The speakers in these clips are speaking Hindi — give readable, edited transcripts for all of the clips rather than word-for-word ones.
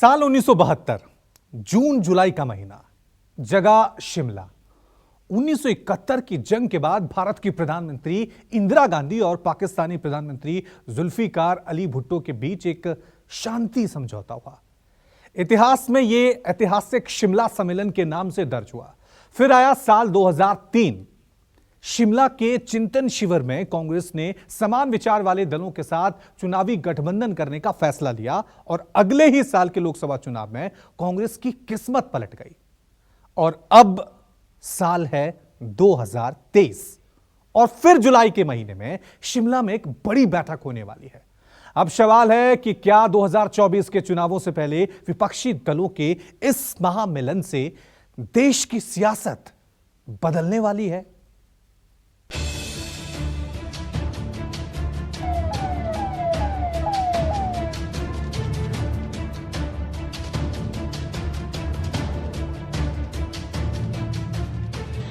साल 1972 जून जुलाई का महीना, जगह शिमला। 1971 की जंग के बाद भारत की प्रधानमंत्री इंदिरा गांधी और पाकिस्तानी प्रधानमंत्री जुल्फिकार अली भुट्टो के बीच एक शांति समझौता हुआ। इतिहास में यह ऐतिहासिक शिमला सम्मेलन के नाम से दर्ज हुआ। फिर आया साल 2003। शिमला के चिंतन शिविर में कांग्रेस ने समान विचार वाले दलों के साथ चुनावी गठबंधन करने का फैसला लिया और अगले ही साल के लोकसभा चुनाव में कांग्रेस की किस्मत पलट गई। और अब साल है 2023 और फिर जुलाई के महीने में शिमला में एक बड़ी बैठक होने वाली है। अब सवाल है कि क्या 2024 के चुनावों से पहले विपक्षी दलों के इस महामिलन से देश की सियासत बदलने वाली है?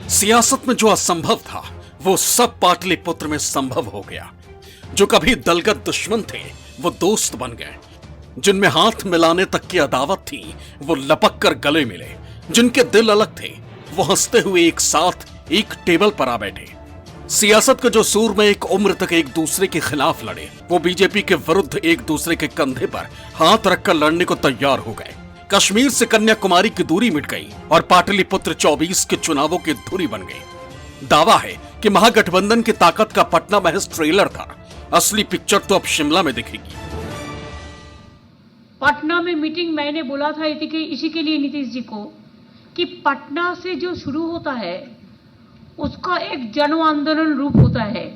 सियासत में जो असंभव था वो सब पाटलिपुत्र में संभव हो गया। जो कभी दलगत दुश्मन थे वो दोस्त बन गए। जिनमें हाथ मिलाने तक की अदावत थी वो लपक कर गले मिले। जिनके दिल अलग थे वो हंसते हुए एक साथ एक टेबल पर आ बैठे। सियासत के जो सूर में एक उम्र तक एक दूसरे के खिलाफ लड़े वो बीजेपी के विरुद्ध एक दूसरे के कंधे पर हाथ रखकर लड़ने को तैयार हो गए। कश्मीर से कन्याकुमारी की दूरी मिट गई और पाटलिपुत्र 24 के चुनावों की धुरी बन गई। दावा है कि महागठबंधन की ताकत का पटना महज ट्रेलर था। असली पिक्चर तो अब शिमला में दिखेगी। पटना में मीटिंग मैंने बोला था इसी के लिए नीतीश जी को कि पटना से जो शुरू होता है उसका एक जन आंदोलन रूप होता है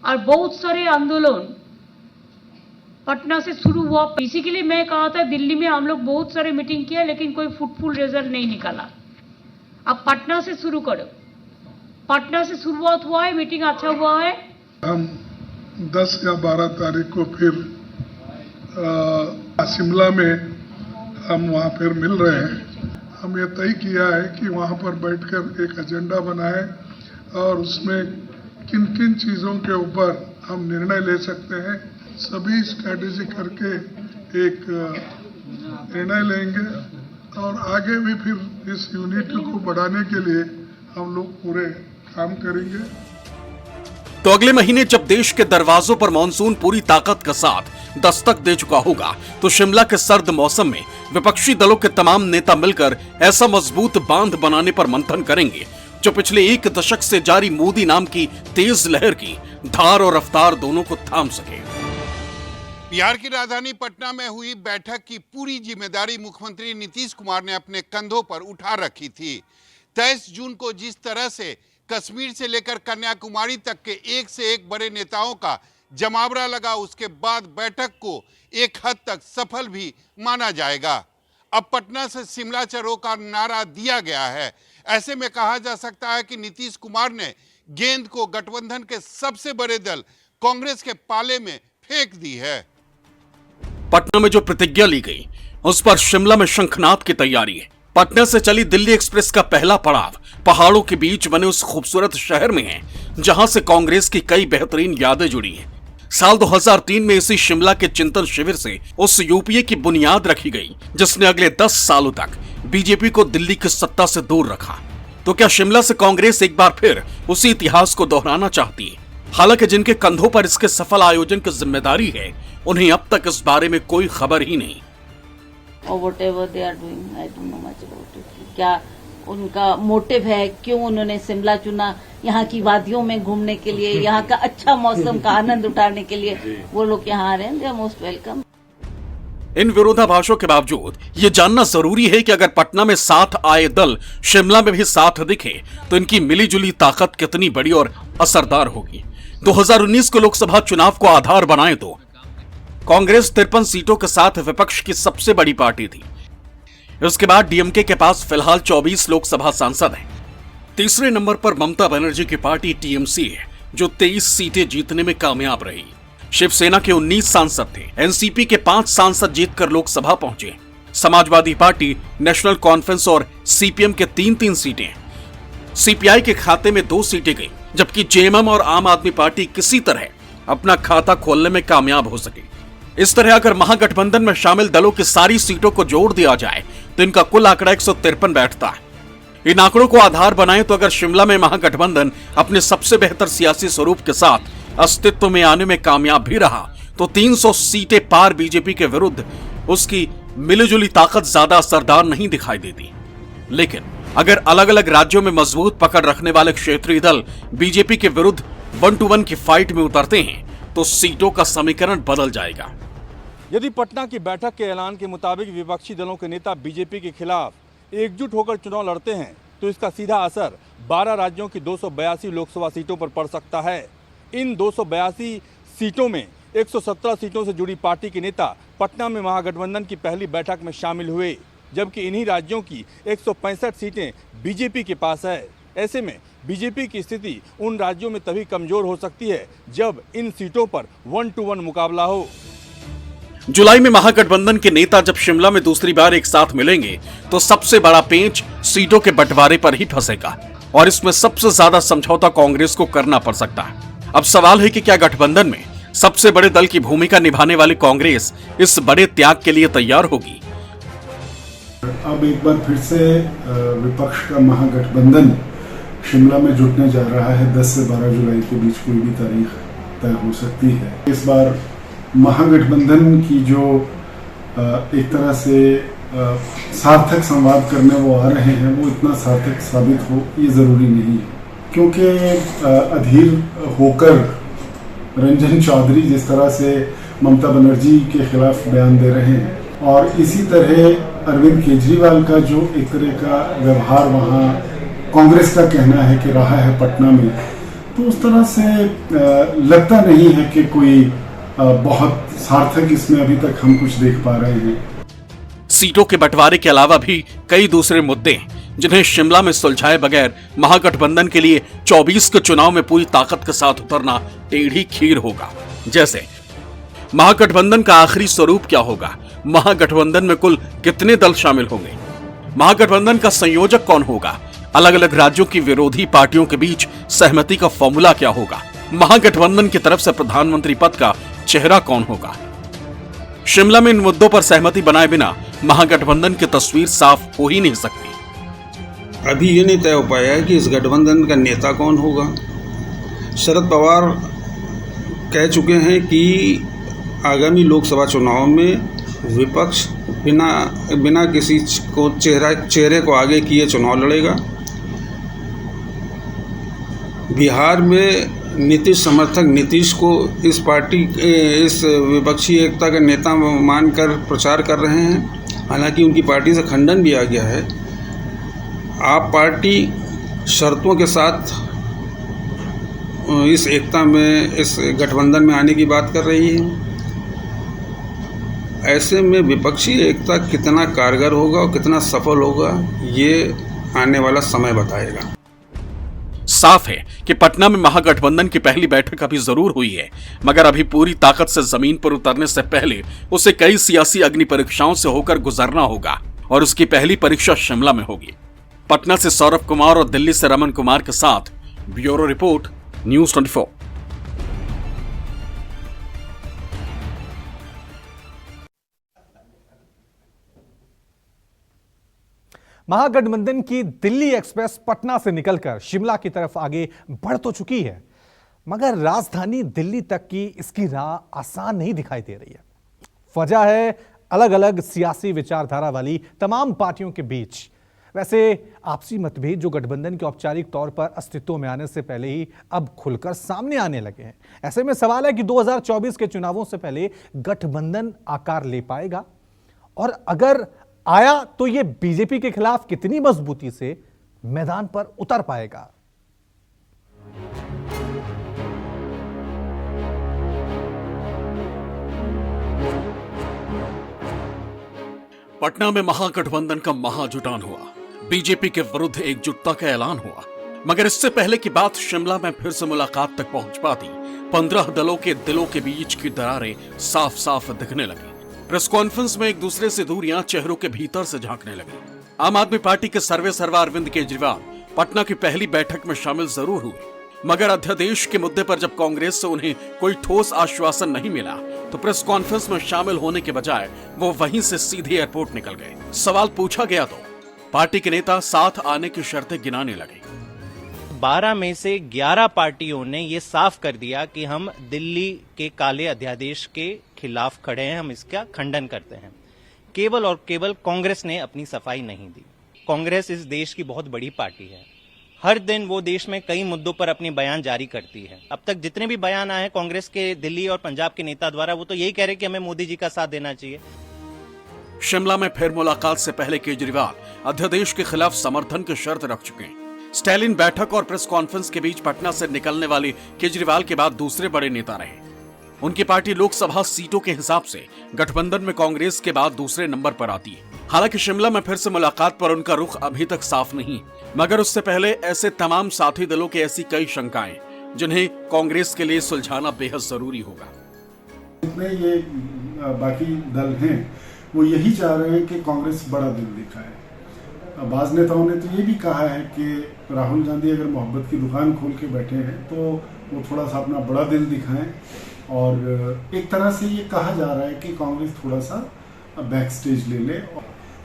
और बहुत सारे आंदोलन पटना से शुरू हुआ। इसी के लिए मैं कहा था दिल्ली में हम लोग बहुत सारे मीटिंग किया लेकिन कोई फ्रूटफुल रिजल्ट नहीं निकाला। अब पटना से शुरू करो। पटना से शुरुआत हुआ है, मीटिंग अच्छा हुआ है। हम 10 या 12 तारीख को फिर शिमला में हम वहाँ फिर मिल रहे हैं। हम ये तय किया है कि वहाँ पर बैठकर एक एजेंडा बनाए और उसमें किन किन चीज़ों के ऊपर हम निर्णय ले सकते हैं, सभी स्ट्रैटेजी करके एक निर्णय लेंगे और आगे भी फिर इस यूनिटी को बढ़ाने के लिए हम लोग पूरे काम करेंगे। तो अगले महीने जब देश के दरवाजों पर मानसून पूरी ताकत के साथ दस्तक दे चुका होगा तो शिमला के सर्द मौसम में विपक्षी दलों के तमाम नेता मिलकर ऐसा मजबूत बांध बनाने पर मंथन करेंगे जो पिछले एक दशक से जारी मोदी नाम की तेज लहर की धार और रफ्तार दोनों को थाम सके। बिहार की राजधानी पटना में हुई बैठक की पूरी जिम्मेदारी मुख्यमंत्री नीतीश कुमार ने अपने कंधों पर उठा रखी थी। 23 जून को जिस तरह से कश्मीर से लेकर कन्याकुमारी तक के एक से एक बड़े नेताओं का जमावड़ा लगा, उसके बाद बैठक को एक हद तक सफल भी माना जाएगा। अब पटना से शिमला चलो का नारा दिया गया है। ऐसे में कहा जा सकता है कि नीतीश कुमार ने गेंद को गठबंधन के सबसे बड़े दल कांग्रेस के पाले में फेंक दी है। पटना में जो प्रतिज्ञा ली गई उस पर शिमला में शंखनाद की तैयारी है। पटना से चली दिल्ली एक्सप्रेस का पहला पड़ाव पहाड़ों के बीच बने उस खूबसूरत शहर में है जहां से कांग्रेस की कई बेहतरीन यादें जुड़ी हैं। साल 2003 में इसी शिमला के चिंतन शिविर से उस यूपीए की बुनियाद रखी गई जिसने अगले 10 सालों तक बीजेपी को दिल्ली की सत्ता से दूर रखा। तो क्या शिमला से कांग्रेस एक बार फिर उसी इतिहास को दोहराना चाहती है? हालांकि जिनके कंधों पर इसके सफल आयोजन की जिम्मेदारी है उन्हें अब तक इस बारे में कोई खबर ही नहीं। क्या उनका मोटिव है, क्यों उन्होंने शिमला चुना? यहाँ की वादियों में घूमने के लिए, यहाँ का अच्छा मौसम का आनंद उठाने के लिए वो लोग यहाँ आ रहे हैं। They are most welcome. इन विरोधाभासों के बावजूद ये जानना जरूरी है कि अगर पटना में साथ आए दल शिमला में भी साथ दिखे तो इनकी मिलीजुली ताकत कितनी बड़ी और असरदार होगी। 2019 के लोकसभा चुनाव को आधार बनाए तो कांग्रेस 53 सीटों के साथ विपक्ष की सबसे बड़ी पार्टी थी। इसके बाद डीएमके के पास फिलहाल 24 लोकसभा सांसद हैं। तीसरे नंबर पर ममता बनर्जी की पार्टी टीएमसी है जो 23 सीटें जीतने में कामयाब रही। शिवसेना के 19 सांसद थे। एनसीपी के 5 सांसद जीतकर लोकसभा पहुंचे। समाजवादी पार्टी, नेशनल कॉन्फ्रेंस और सीपीएम के 3-3 सीटें। सीपीआई के खाते में 2 सीटें गई जबकि जेएमएम और आम आदमी पार्टी किसी तरह अपना खाता खोलने में कामयाब हो सके। इस तरह अगर महागठबंधन में शामिल दलों की सारी सीटों को जोड़ दिया जाए तो इनका कुल आंकड़ा 153 बैठता है। इन आंकड़ों को आधार बनाएं तो अगर शिमला में महागठबंधन अपने सबसे बेहतर सियासी स्वरूप के साथ अस्तित्व में आने में कामयाब भी रहा तो 300 सीटें पार बीजेपी के विरुद्ध उसकी मिलीजुली ताकत ज्यादा असरदार नहीं दिखाई देती। लेकिन अगर अलग अलग राज्यों में मजबूत पकड़ रखने वाले क्षेत्रीय दल बीजेपी के विरुद्ध 1-to-1 की फाइट में उतरते हैं तो सीटों का समीकरण बदल जाएगा। यदि पटना की बैठक के ऐलान के मुताबिक विपक्षी दलों के नेता बीजेपी के खिलाफ एकजुट होकर चुनाव लड़ते हैं तो इसका सीधा असर 12 राज्यों की 282 लोकसभा सीटों पर पड़ सकता है। इन 282 सीटों में 117 सीटों से जुड़ी पार्टी के नेता पटना में महागठबंधन की पहली बैठक में शामिल हुए, जबकि इन्हीं राज्यों की 165 सीटें बीजेपी के पास है। ऐसे में बीजेपी की स्थिति उन राज्यों में तभी कमजोर हो सकती है जब इन सीटों पर 1-to-1 मुकाबला हो। जुलाई में महागठबंधन के नेता जब शिमला में दूसरी बार एक साथ मिलेंगे तो सबसे बड़ा पेंच सीटों के बंटवारे पर ही फंसेगा और इसमें सबसे ज्यादा समझौता कांग्रेस को करना पड़ सकता है। अब सवाल है कि क्या गठबंधन में सबसे बड़े दल की भूमिका निभाने वाली कांग्रेस इस बड़े त्याग के लिए तैयार होगी? अब एक बार फिर से विपक्ष का महागठबंधन शिमला में जुटने जा रहा है। 10 से 12 जुलाई के बीच कोई भी तारीख तय हो सकती है। इस बार महागठबंधन की जो एक तरह से सार्थक संवाद करने वो आ रहे हैं वो इतना सार्थक साबित हो ये जरूरी नहीं है, क्योंकि अधीर होकर रंजन चौधरी जिस तरह से ममता बनर्जी के खिलाफ बयान दे रहे हैं और इसी तरह अरविंद केजरीवाल का जो एक तरह का व्यवहार वहाँ कांग्रेस का कहना है कि रहा है पटना में, तो उस तरह से लगता नहीं है कि कोई बहुत सार्थक इसमें अभी तक हम कुछ देख पा रहे हैं। सीटों के बंटवारे के अलावा भी कई दूसरे मुद्दे जिन्हें शिमला में सुलझाए बगैर महागठबंधन के लिए 24 के चुनाव में पूरी ताकत के साथ उतरना टेढ़ी खीर होगा। जैसे महागठबंधन का आखिरी स्वरूप क्या होगा, महागठबंधन में कुल कितने दल शामिल होंगे, महागठबंधन का संयोजक कौन होगा, अलग अलग राज्यों की विरोधी पार्टियों के बीच सहमति का फॉर्मूला क्या होगा, महागठबंधन की तरफ से प्रधानमंत्री पद का चेहरा कौन होगा। शिमला में इन मुद्दों पर सहमति बनाए बिना महागठबंधन की तस्वीर साफ हो ही नहीं सकती। अभी ये नहीं तय हो पाया है कि इस गठबंधन का नेता कौन होगा। शरद पवार कह चुके हैं कि आगामी लोकसभा चुनाव में विपक्ष बिना किसी को चेहरे को आगे किए चुनाव लड़ेगा। बिहार में नीतीश समर्थक नीतीश को इस विपक्षी एकता का नेता मानकर प्रचार कर रहे हैं। हालांकि उनकी पार्टी से खंडन भी आ गया है। आप पार्टी शर्तों के साथ इस एकता में, इस गठबंधन में आने की बात कर रही है। ऐसे में विपक्षी एकता कितना कारगर होगा और कितना सफल होगा ये आने वाला समय बताएगा। साफ है कि पटना में महागठबंधन की पहली बैठक अभी जरूर हुई है, मगर अभी पूरी ताकत से जमीन पर उतरने से पहले उसे कई सियासी अग्नि परीक्षाओं से होकर गुजरना होगा और उसकी पहली परीक्षा शिमला में होगी। पटना से सौरभ कुमार और दिल्ली से रमन कुमार के साथ ब्यूरो रिपोर्ट, न्यूज़ 24। महागठबंधन की दिल्ली एक्सप्रेस पटना से निकलकर शिमला की तरफ आगे बढ़ तो चुकी है, मगर राजधानी दिल्ली तक की इसकी राह आसान नहीं दिखाई दे रही है। वजह है अलग अलग सियासी विचारधारा वाली तमाम पार्टियों के बीच वैसे आपसी मतभेद जो गठबंधन के औपचारिक तौर पर अस्तित्व में आने से पहले ही अब खुलकर सामने आने लगे हैं। ऐसे में सवाल है कि 2024 के चुनावों से पहले गठबंधन आकार ले पाएगा, और अगर आया तो यह बीजेपी के खिलाफ कितनी मजबूती से मैदान पर उतर पाएगा। पटना में महागठबंधन का महाजुटान हुआ, बीजेपी के विरुद्ध एकजुटता का ऐलान हुआ, मगर इससे पहले की बात शिमला में फिर से मुलाकात तक पहुंच पाती 15 दलों के दिलों के बीच की दरारें साफ साफ दिखने लगी। प्रेस कॉन्फ्रेंस में एक दूसरे से दूरियां चेहरों के भीतर से झांकने लगी। आम आदमी पार्टी के सर्वेसर्वा अरविंद केजरीवाल पटना की पहली बैठक में शामिल जरूर हुए, मगर अध्यादेश के मुद्दे पर जब कांग्रेस से उन्हें कोई ठोस आश्वासन नहीं मिला तो प्रेस कॉन्फ्रेंस में शामिल होने के बजाय वो वहीं से सीधे एयरपोर्ट निकल गए। सवाल पूछा गया तो पार्टी के नेता साथ आने की शर्तें गिनाने लगे। 12 में से 11 पार्टियों ने ये साफ कर दिया कि हम दिल्ली के काले अध्यादेश के खिलाफ खड़े हैं, हम इसका खंडन करते हैं। केवल और केवल कांग्रेस ने अपनी सफाई नहीं दी। कांग्रेस इस देश की बहुत बड़ी पार्टी है। हर दिन वो देश में कई मुद्दों पर अपने बयान जारी करती है। अब तक जितने भी बयान आए कांग्रेस के दिल्ली और पंजाब के नेता द्वारा, वो तो यही कह रहे कि हमें मोदी जी का साथ देना चाहिए। शिमला में फिर मुलाकात से पहले केजरीवाल अध्यादेश के खिलाफ समर्थन की शर्त रख चुके हैं। स्टैलिन बैठक और प्रेस कॉन्फ्रेंस के बीच पटना से निकलने वाले केजरीवाल के बाद दूसरे बड़े नेता रहे। उनकी पार्टी लोकसभा सीटों के हिसाब से गठबंधन में कांग्रेस के बाद दूसरे नंबर पर आती है। हालांकि शिमला में फिर से मुलाकात पर उनका रुख अभी तक साफ नहीं, मगर उससे पहले ऐसे तमाम साथी दलों की ऐसी कई शंकाएं जिन्हें कांग्रेस के लिए सुलझाना बेहद जरूरी होगा। जितने ये बाकी दल हैं वो यही चाह रहे हैं कि कांग्रेस बड़ा दिल दिखाए। बाज नेताओं ने तो ये भी कहा है कि राहुल गांधी अगर मोहब्बत की दुकान खोल के बैठे हैं तो वो थोड़ा सा अपना बड़ा दिल दिखाएं। और एक तरह से ये कहा जा रहा है कि कांग्रेस थोड़ा सा बैक स्टेज ले ले।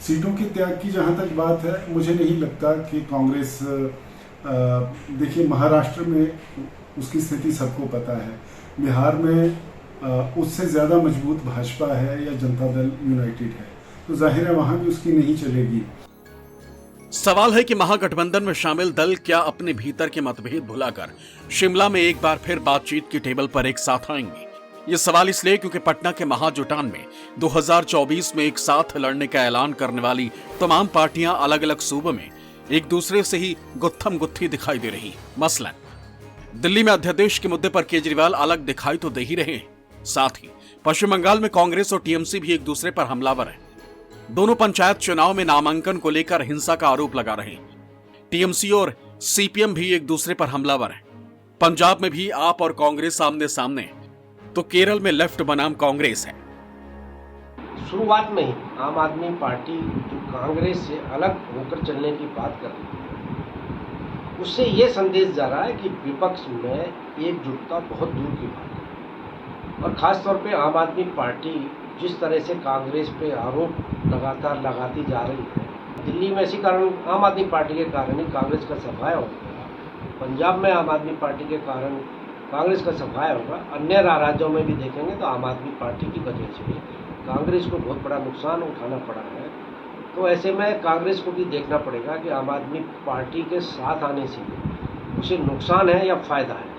सीटों के त्याग की जहां तक बात है, मुझे नहीं लगता कि कांग्रेस, देखिए महाराष्ट्र में उसकी स्थिति सबको पता है, बिहार में उससे ज्यादा मजबूत भाजपा है या जनता दल यूनाइटेड है, तो जाहिर है वहां भी उसकी नहीं चलेगी। सवाल है कि महागठबंधन में शामिल दल क्या अपने भीतर के मतभेद भुलाकर शिमला में एक बार फिर बातचीत की टेबल पर एक साथ आएंगे। ये सवाल इसलिए क्योंकि पटना के महाजुटान में 2024 में एक साथ लड़ने का ऐलान करने वाली तमाम पार्टियां अलग अलग सूबों में एक दूसरे से ही गुत्थम गुत्थी दिखाई दे रही। मसलन दिल्ली में अध्यादेश के मुद्दे पर केजरीवाल अलग दिखाई तो दे ही रहे हैं, साथ ही पश्चिम बंगाल में कांग्रेस और टीएमसी भी एक दूसरे पर हमलावर है। दोनों पंचायत चुनाव में नामांकन को लेकर हिंसा का आरोप लगा रहे हैं। टीएमसी और सीपीएम भी एक दूसरे पर हमलावर हैं। पंजाब में भी आप और कांग्रेस आमने सामने, तो केरल में लेफ्ट बनाम कांग्रेस है। शुरुआत में ही आम आदमी पार्टी जो कांग्रेस से अलग होकर चलने की बात कर रही है, उससे ये संदेश जा रहा है कि विपक्ष में एकजुटता बहुत दूर की बात है। और खास तौर पे आम आदमी पार्टी जिस तरह से कांग्रेस पे आरोप लगातार लगाती जा रही है, दिल्ली में इसी कारण आम आदमी पार्टी के कारण ही कांग्रेस का सफाया हो गया, पंजाब में आम आदमी पार्टी के कारण कांग्रेस का सफाया होगा, अन्य राज्यों में भी देखेंगे तो आम आदमी पार्टी की वजह से भी कांग्रेस को बहुत बड़ा नुकसान उठाना पड़ा है। तो ऐसे में कांग्रेस को भी देखना पड़ेगा कि आम आदमी पार्टी के साथ आने से उसे नुकसान है या फायदा है।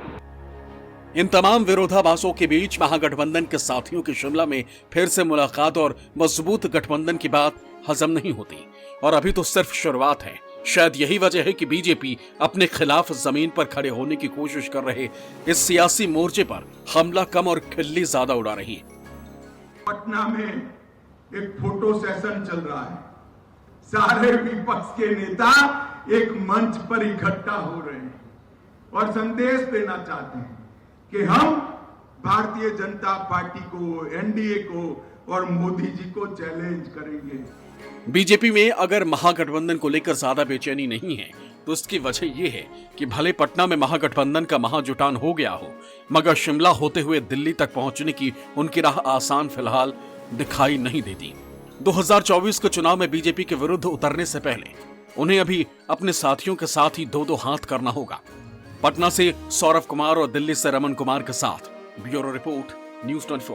इन तमाम विरोधाभासों के बीच महागठबंधन के साथियों की शिमला में फिर से मुलाकात और मजबूत गठबंधन की बात हजम नहीं होती, और अभी तो सिर्फ शुरुआत है। शायद यही वजह है कि बीजेपी अपने खिलाफ जमीन पर खड़े होने की कोशिश कर रहे इस सियासी मोर्चे पर हमला कम और खिल्ली ज्यादा उड़ा रही है। पटना में एक फोटो सेशन चल रहा है, सारे विपक्ष के नेता एक मंच पर इकट्ठा हो रहे हैं और संदेश देना चाहते हैं कि हम भारतीय जनता पार्टी को, एनडीए को और मोदी जी को चैलेंज करेंगे। बीजेपी में अगर महागठबंधन को लेकर ज्यादा बेचैनी नहीं है तो इसकी वजह यह है कि भले पटना में महागठबंधन का महाजुटान हो गया हो, मगर शिमला होते हुए दिल्ली तक पहुंचने की उनकी राह आसान फिलहाल दिखाई नहीं देती। 2024 के चुनाव में बीजेपी के विरुद्ध उतरने से पहले उन्हें अभी अपने साथियों के साथ ही दो हाथ करना होगा। पटना से सौरभ कुमार और दिल्ली से रमन कुमार के साथ ब्यूरो रिपोर्ट, न्यूज़ 24।